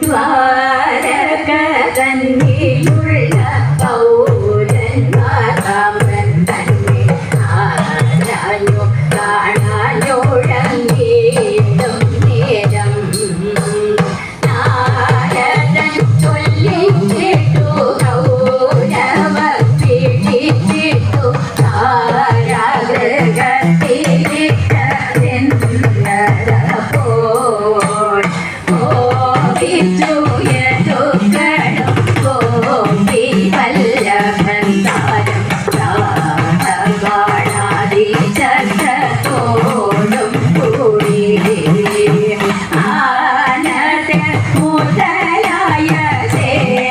ദ്വാരക തന്നിലുള്ള പൗരന്മാർ രാമൻ തന്നെ ആരാഞ്ഞു കാണാനോഴങ്ങിയിടും നേരം നാരദൻ ചൊല്ലിച്ചിട്ടു കൗരവർ പിടിച്ചിട്ടു താരാഗ്രഹത്തിലിട്ടതെന്നപ്പോൾ മോഹിച്ചു യദുഗണം ഗോപി വല്ലഭൻ താരം രാഘവാണാദിശത്തോടും കൂടി ആനന്ദ മുതലായ സേനയുമായിട്ടു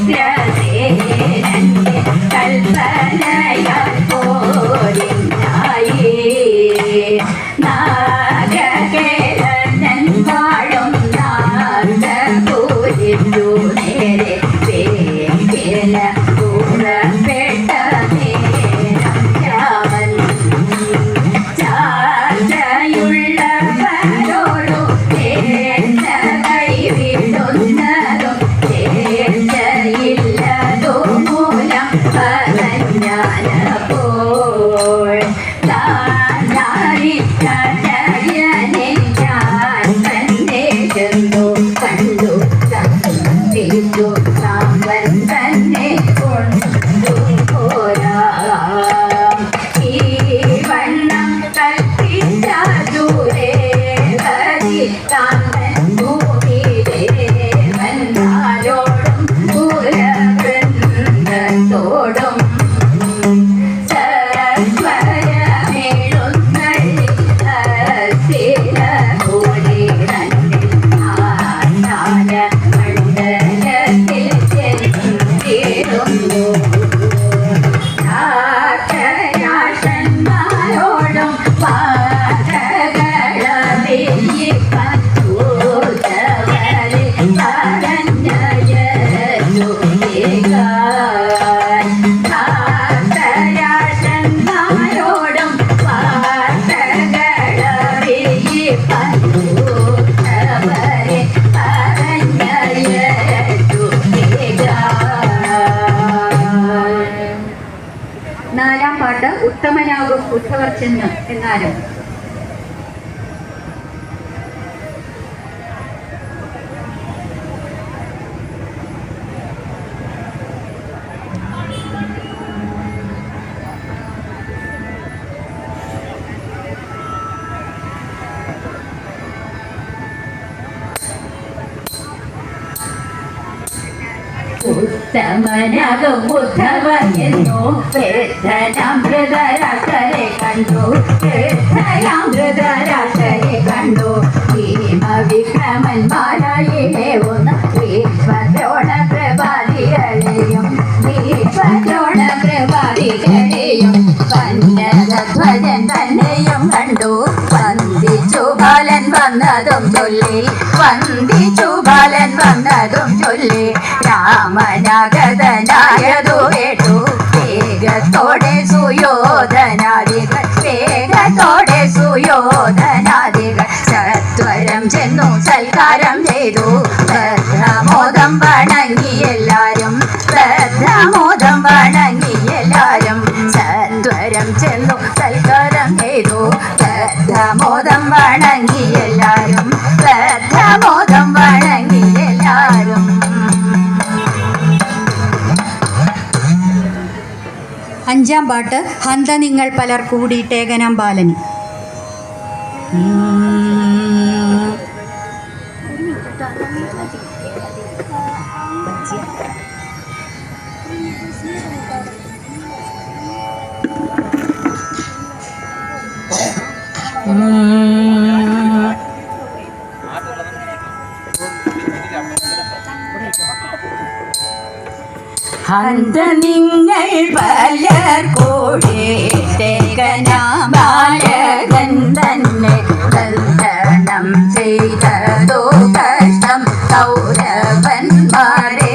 ഗ്രസേനന്റെ കൽപ്പനയാൽ പോരിനായി നാഗകേരനൻ വാഴും നാഗപൂരിച്ചു നേരെ വേഗേന പുറപ്പെട്ട നേരം രാമൻ ചാർച്ചയുള്ളവരോടു ചേർച്ച കൈവിടുന്നതും ചേർച്ചയില്ലതു മൂലം പറഞ്ഞപ്പോൾ താനാരിക്കടയനെ ഞാൻ തന്നെ ചെന്നു കണ്ടു തിരിച്ചു സാമ്പൻ തന്നെ കൊണ്ടു പോരാം ഈ വണ്ണം കൽപ്പിച്ച ദൂരെ താൻ ഭൂമിദേവൻ ആരോടും പുരവൃന്ദത്തോടും ോടും നാലാം പാട്ട് ഉത്തമനാകും ഉദ്ധവർ ചെന്ന് എന്നാലും ഉത്തമനാകും ഉദ്ധവനെന്നു വൃദ്ധനാമൃതരാശരെ കണ്ടു വൃദ്ധയാമൃതരാശരെ കണ്ടു ഭീമവിക്രമന്മാരായിടേവുന്ന ഭീഷ്മദ്രോണ കൃപാദികളെയും ഭീഷ്മദ്രോണ കൃപാദികളെയും പന്നധ്വജൻ തന്നെയും കണ്ടു വന്ദിച്ചു ബാലൻ വന്നതും ചൊല്ലി വന്ദിച്ചു ബാലൻ വന്നതും ചൊല്ലി രാമനാഗതനായതു കേട്ടു വേഗത്തോടെ സുയോധനാദികൾ വേഗത്തോടെ സുയോധനാദികൾ സത്വരം ചെന്നു സൽക്കാരം ചെയ്തു ഭദ്രമോദം വണങ്ങി എല്ലാരും ഭദ്രമോദം വണങ്ങി എല്ലാരും സത്വരം ചെന്നു സൽക്കാരം ചെയ്തു ഭദ്രമോദം വണങ്ങി എല്ലാരും ഭദ്രമോദം വണങ്ങി എല്ലാരും. അഞ്ചാം പാട്ട് ഹന്ത നിങ്ങൾ പലർ കൂടിയിട്ടേകനാം ബാലൻ. ഹന്ത നിങ്ങൾ പലർ കൂടിയിട്ടേകനാം ബാലകൻ തന്നെ ബന്ധനം ചെയ്തതോ കഷ്ടം കൗരവന്മാരെ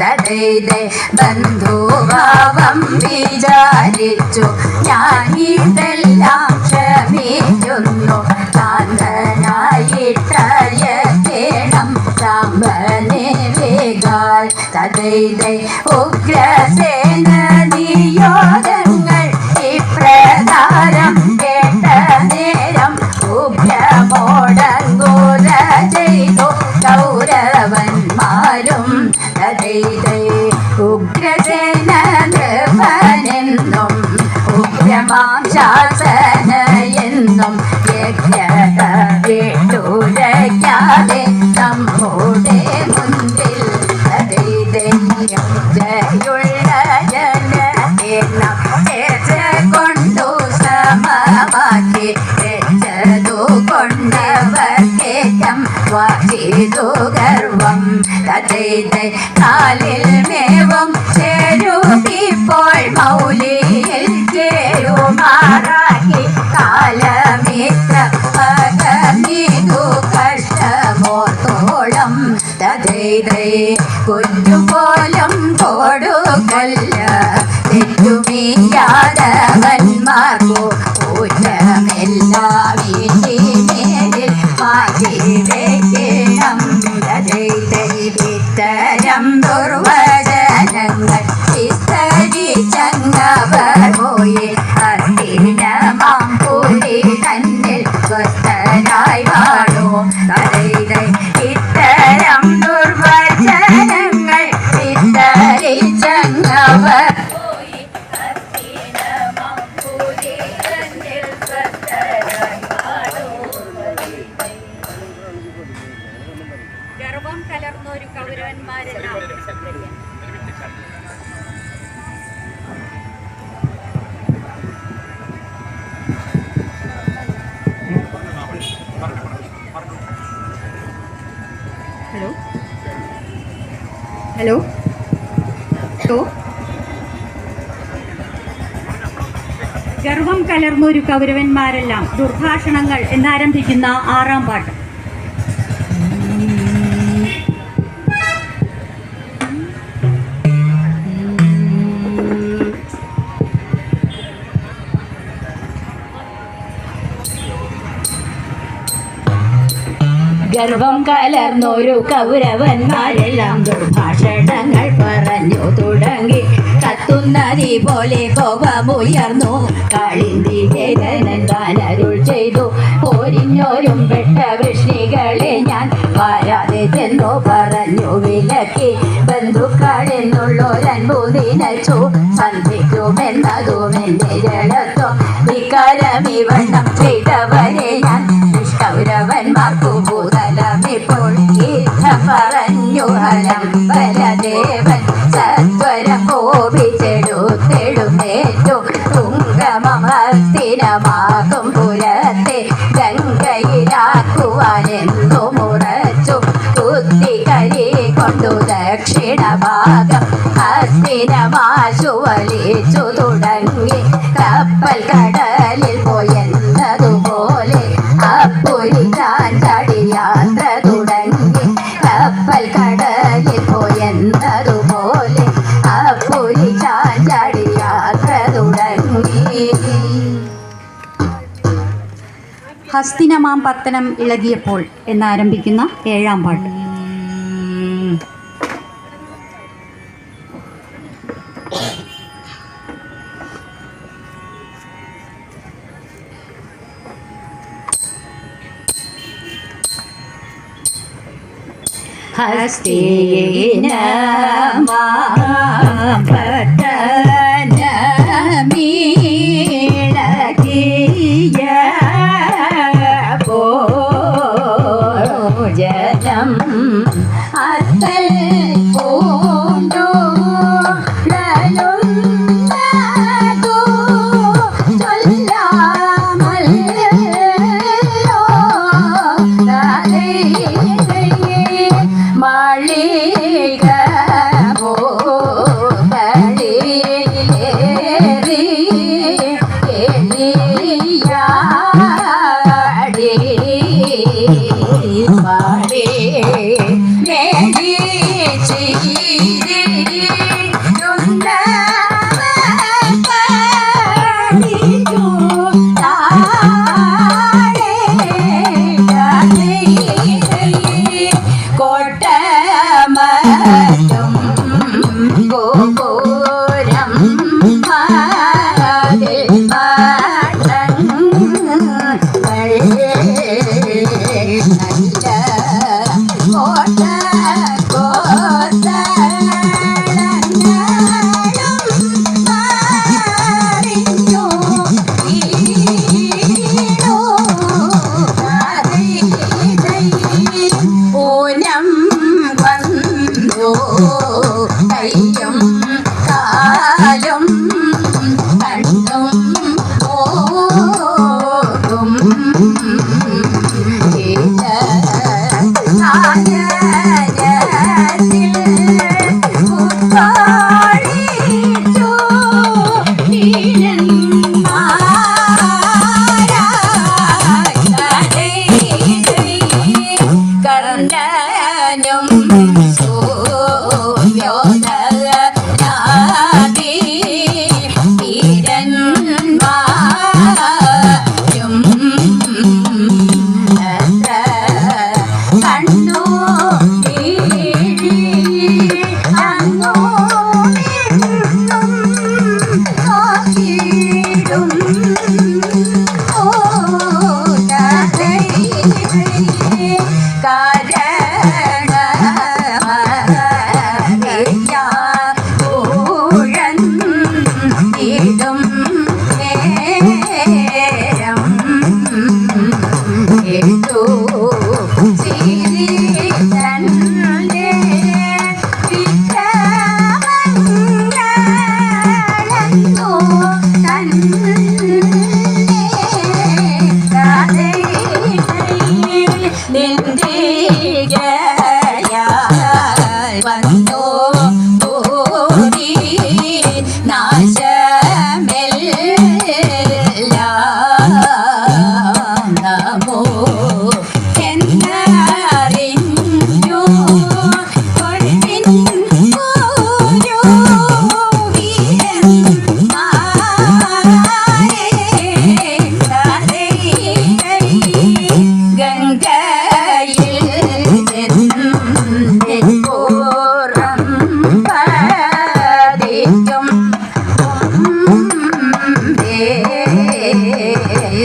തടയിലെ ബന്ധുഭാവം വിചാരിച്ചു ഞാനിതെല്ലാം ക്ഷമിക്കുന്നു കാന്തനായിട്ടയ ഉഗ്രസേന നിയോഗങ്ങൾ ഇപ്രകാരം കേട്ട നേരം ഉഗ്രമോടങ്കൂര ചെയ്തു കൗരവന്മാരും ഉഗ്രസേന നൃപനെന്നും ഉഗ്രമാം ശാസന എന്നും യജ്ഞത വിട്ടുരയ്ക്കാതെ നമ്മുടെ മുൻപിൽ ജയുള്ള ജനനം കൊണ്ടു സമമാക്കി വെച്ചതു കൊണ്ടവർക്കേറ്റം വാശിതു ഗർവം കാലിൽ മേവും ചേരുകിപ്പോൾ മൗലിയിൽ ചേരുമാറാക്കി കാലമിത്ര പകർന്നിതു കഷ്ടമോത്തോളം കുഞ്ഞുപോലും കൊടുക്കല്ല തെറ്റുമീ യാദവന്മാർക്കു ഊറ്റമെല്ലാ വീട്ടിൽ മാറ്റി വെക്കണം ഇത്തരം ദുർവചനങ്ങൾ വിസ്തരിച്ചങ്ങവർ പോയി അധീനമാം പുലി തന്നിൽ സ്വസ്ഥരായി വാഴൂ ഇത്തരം ദുർവചനങ്ങൾ വിസ്തരിച്ചങ്ങവർ ഗർവം കലർന്നൊരു കൗരവന്മാരെല്ലാം ഹലോ ഹലോ ഹലോ ഗർവം കലർന്നൊരു കൗരവന്മാരെല്ലാം ദുർഭാഷണങ്ങൾ എന്നാരംഭിക്കുന്ന 6-ാം പാട്ട്. ഗർഭം കലർന്നൊരു കൗരവന്മാരെല്ലാം ദുർഭാഷണങ്ങൾ പറഞ്ഞു തുടങ്ങി. കത്തുന്നതി പോലെ കോപമുയർന്നു കാളിന്തി വേദനൻ താനരുൾ ചെയ്തു. പോരിഞ്ഞോരും പെട്ട വൃഷ്ണികളെ ഞാൻ വാരാതെ ചെന്നു പറഞ്ഞു വിലക്കി. ബന്ധുക്കളെന്നുള്ളൊരൻപു നിനച്ചു സന്ധിക്കുമെന്നതും എന്റെ ജഡത്വം. വികാരമിവണ്ണം ചെയ്തവരെ ഞാൻ കൗരവന്മാർക്കു ഭൂതലമിപ്പോൾ യുദ്ധം പറഞ്ഞു ഹരം ബലദേവൻ സത്വരം കോപിച്ചെടുത്തെടുത്തേറ്റു. തുങ്കമഹസ്തിനമാകും പുരത്തെ ഗംഗയിലാക്കുവാനെന്നു മുറച്ചു. കുത്തിക്കരി കൊണ്ടു ദക്ഷിണഭാഗം ഹസ്തിനമാശു വലിച്ചു തുടങ്ങി. കപ്പൽ കടലിൽ പോയെന്നതുപോലെ അപ്പുരിക്കാൻ ചടിയാത്ര തുടങ്ങി. കപ്പൽ കടലിൽ പോയെന്നതുപോലെ അപ്പുരിക്കാൻ ചടിയാത്ര തുടങ്ങി. ഹസ്തിനമാം പത്തനം ഇളകിയപ്പോൾ എന്നാരംഭിക്കുന്ന 7-ാം പാട്ട്. ഹസ്തിനമീളകിയ ഭോജനം അത്തൽ പൂണ്ടു മാളിക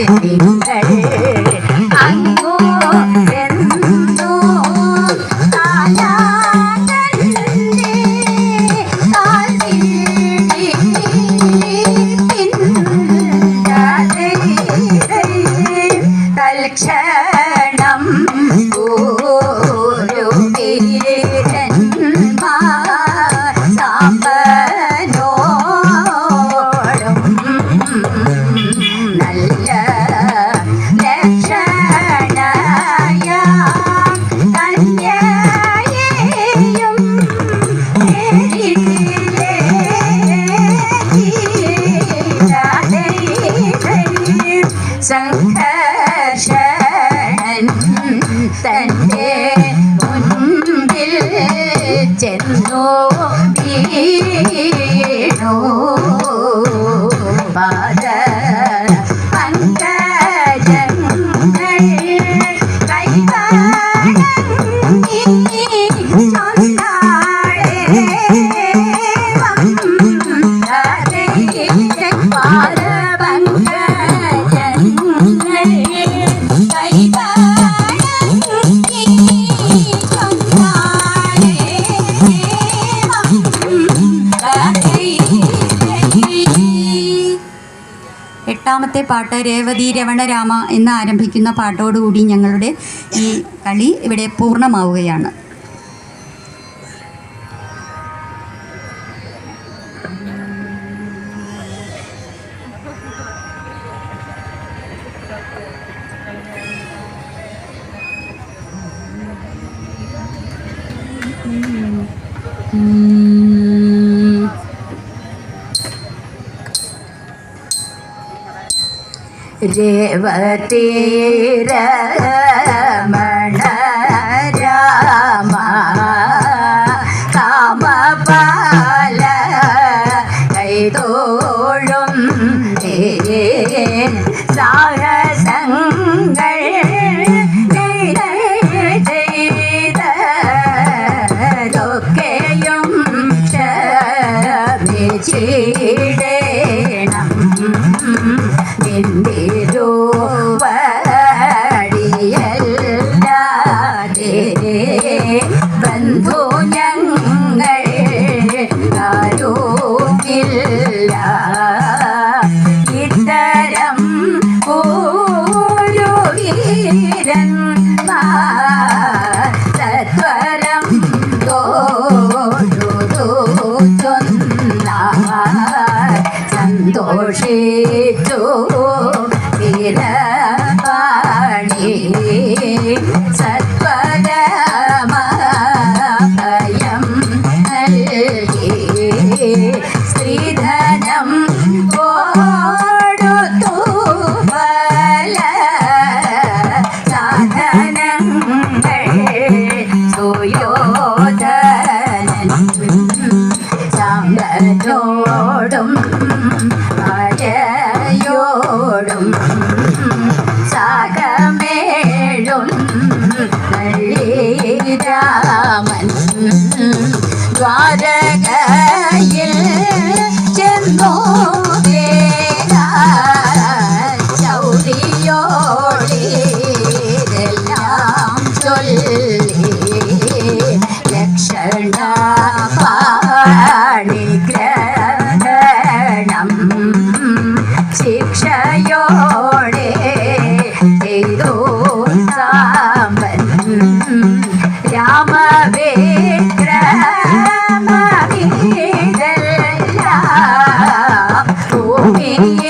നിങ്ങൾ അങ്ങോ ചെന്നു തൽക്ഷണം ഒരു വീരന്മാർ സാമ്പനോടും നല്ല ലക്ഷണയ കന്യയെയും സംഘർഷണൻ തന്റെ മുൻപിൽ ചെന്നു വീണു പാദ പങ്കജങ്ങൾ കൈവാങ്ങി എട്ടാമത്തെ പാട്ട് രേവതി രമണരാമ എന്ന് ആരംഭിക്കുന്ന പാട്ടോടുകൂടി ഞങ്ങളുടെ ഈ കളി ഇവിടെ പൂർണ്ണമാവുകയാണ്. രേവതി രമണ രാമ കാമപാല കൈതോഴും സാഹസങ്ങൾ ചെയ്തൊക്കെയും ക്ഷമിച്ചിടേണം നിന്തിരുവടിയല്ലാതെ ബന്ധു ഞങ്ങൾ ആരുമില്ല. ഇത്തരം ഒരു വീരന്മാർ സത്വരം സന്തോഷിച്ചു വീരപാണി സത്വരമഭയം നൽകി സ്ത്രീധനം കൊടുത്തു ബല സാധനങ്ങൾ സുയോധനൻ സാമ്പനോടും ഭാര്യയോടും സാകമേഴും രാമൻ ദ്വാരകയിൽ ചെന്നു ചൗരിയോടെല്ലാം ചൊല്ലി ലക്ഷണ പാണിഗ്രഹണം ശിക്ഷയോടെ ചെയ്തു സാമ്പൻ രാമവിക്രമീതല്ല ഭൂമിയിൽ